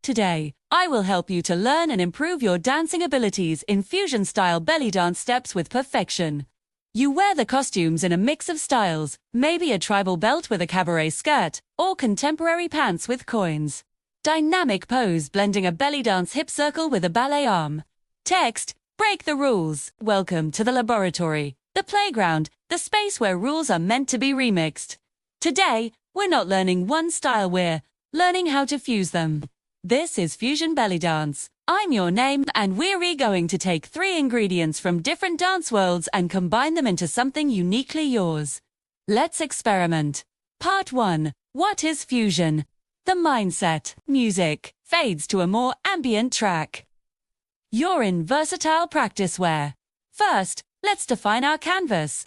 Today, I will help you to learn and improve your dancing abilities in fusion-style belly dance steps with perfection. You wear the costumes in a mix of styles, maybe a tribal belt with a cabaret skirt, or contemporary pants with coins. Dynamic pose blending a belly dance hip circle with a ballet arm. Text, break the rules. Welcome to the laboratory, the playground, the space where rules are meant to be remixed. Today, we're not learning one style, we're learning how to fuse them. This is Fusion Belly Dance. I'm your name, and we're going to take 3 ingredients from different dance worlds and combine them into something uniquely yours. Let's experiment. Part 1. What is fusion? The mindset. Music fades to a more ambient track. You're in versatile practice wear. First, let's define our canvas.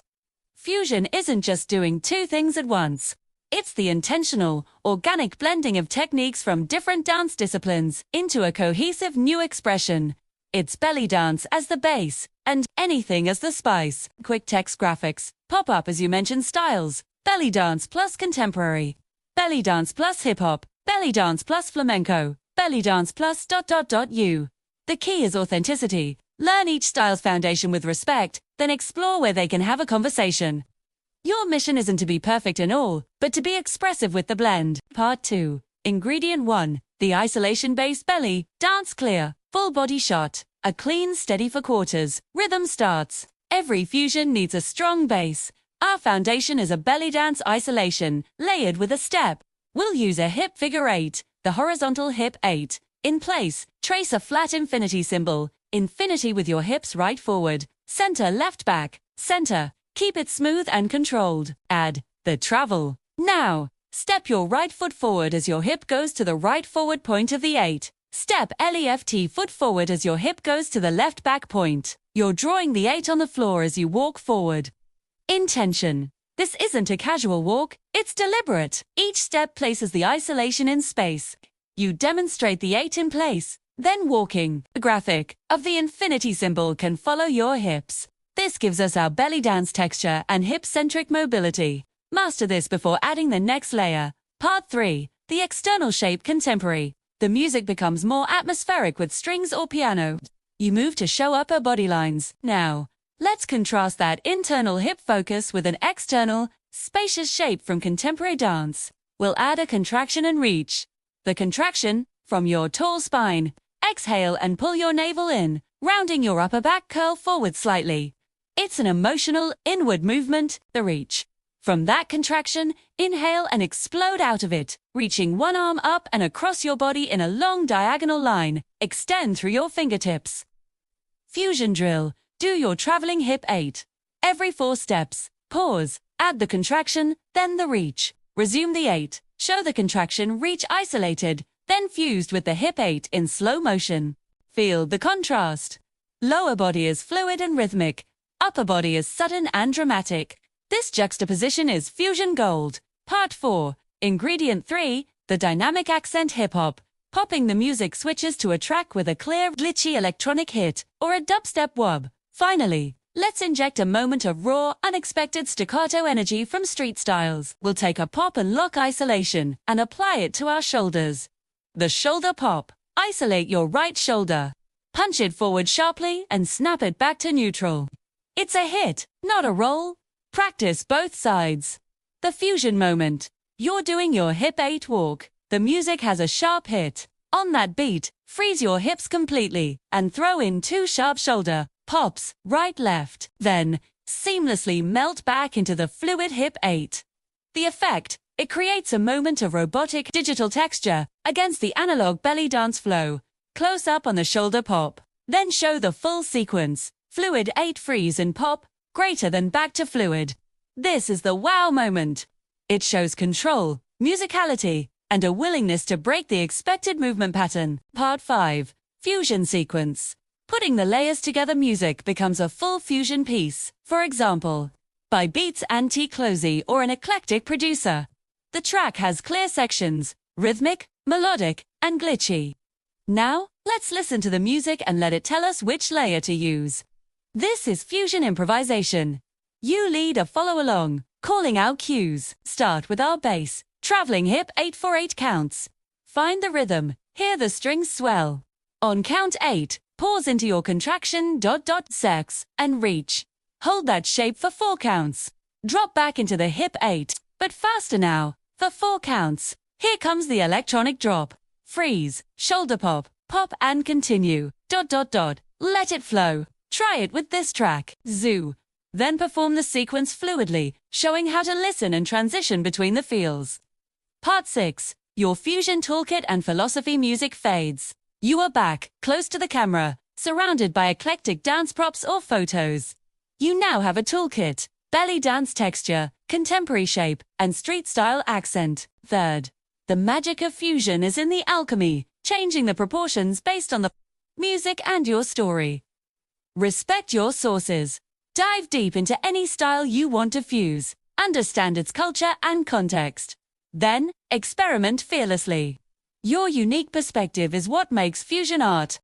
Fusion isn't just doing 2 things at once. It's the intentional, organic blending of techniques from different dance disciplines into a cohesive new expression. It's belly dance as the base, and anything as the spice. Quick text graphics pop up as you mention styles. Belly dance plus contemporary. Belly dance plus hip-hop. Belly dance plus flamenco. Belly dance plus ... The key is authenticity. Learn each style's foundation with respect, then explore where they can have a conversation. Your mission isn't to be perfect in all, but to be expressive with the blend. Part 2. Ingredient 1. The isolation-based belly dance clear, full body shot. A clean, steady for quarters. Rhythm starts. Every fusion needs a strong base. Our foundation is a belly dance isolation, layered with a step. We'll use a hip figure 8, the horizontal hip 8. In place, trace a flat infinity symbol. Infinity with your hips right forward. Center left back. Center. Keep it smooth and controlled. Add the travel. Now, step your right foot forward as your hip goes to the right forward point of the 8. Step left foot forward as your hip goes to the left back point. You're drawing the 8 on the floor as you walk forward. Intention. This isn't a casual walk, it's deliberate. Each step places the isolation in space. You demonstrate the 8 in place, then walking. The graphic of the infinity symbol can follow your hips. This gives us our belly dance texture and hip-centric mobility. Master this before adding the next layer. Part 3. The external shape contemporary. The music becomes more atmospheric with strings or piano. You move to show upper body lines. Now, let's contrast that internal hip focus with an external, spacious shape from contemporary dance. We'll add a contraction and reach. The contraction, from your tall spine. Exhale and pull your navel in, rounding your upper back curl forward slightly. It's an emotional, inward movement, the reach. From that contraction, inhale and explode out of it, reaching one arm up and across your body in a long diagonal line. Extend through your fingertips. Fusion drill. Do your traveling hip 8. Every 4 steps. Pause. Add the contraction, then the reach. Resume the 8. Show the contraction, reach isolated, then fused with the hip 8 in slow motion. Feel the contrast. Lower body is fluid and rhythmic. Upper body is sudden and dramatic. This juxtaposition is fusion gold. Part 4. Ingredient 3. The dynamic accent hip-hop. Popping the music switches to a track with a clear, glitchy electronic hit, or a dubstep wub. Finally, let's inject a moment of raw, unexpected staccato energy from street styles. We'll take a pop and lock isolation and apply it to our shoulders. The shoulder pop. Isolate your right shoulder. Punch it forward sharply and snap it back to neutral. It's a hit, not a roll. Practice both sides. The fusion moment. You're doing your hip 8 walk. The music has a sharp hit. On that beat, freeze your hips completely and throw in 2 sharp shoulder pops, right left. Then, seamlessly melt back into the fluid hip 8. The effect, it creates a moment of robotic digital texture against the analog belly dance flow. Close up on the shoulder pop. Then show the full sequence. Fluid 8 freeze and pop, greater than back to fluid. This is the wow moment. It shows control, musicality, and a willingness to break the expected movement pattern. Part 5. Fusion sequence. Putting the layers together, music becomes a full fusion piece. For example, by Beats Antique Closey or an eclectic producer. The track has clear sections, rhythmic, melodic, and glitchy. Now, let's listen to the music and let it tell us which layer to use. This is fusion improvisation. You lead or follow along, calling out cues. Start with our bass, traveling hip 8 for 8 counts. Find the rhythm, Hear the strings swell. On count 8, pause into your contraction ... sex and reach. Hold that shape for 4 counts. Drop back into the hip 8, but faster now, for 4 counts. Here comes the electronic drop. Freeze, shoulder pop, pop and continue ... Let it flow. Try it with this track, Zoo. Then perform the sequence fluidly, showing how to listen and transition between the feels. Part 6. Your fusion toolkit and philosophy music fades. You are back, close to the camera, surrounded by eclectic dance props or photos. You now have a toolkit, belly dance texture, contemporary shape, and street-style accent. Third, the magic of fusion is in the alchemy, changing the proportions based on the music and your story. Respect your sources. Dive deep into any style you want to fuse. Understand its culture and context. Then, experiment fearlessly. Your unique perspective is what makes fusion art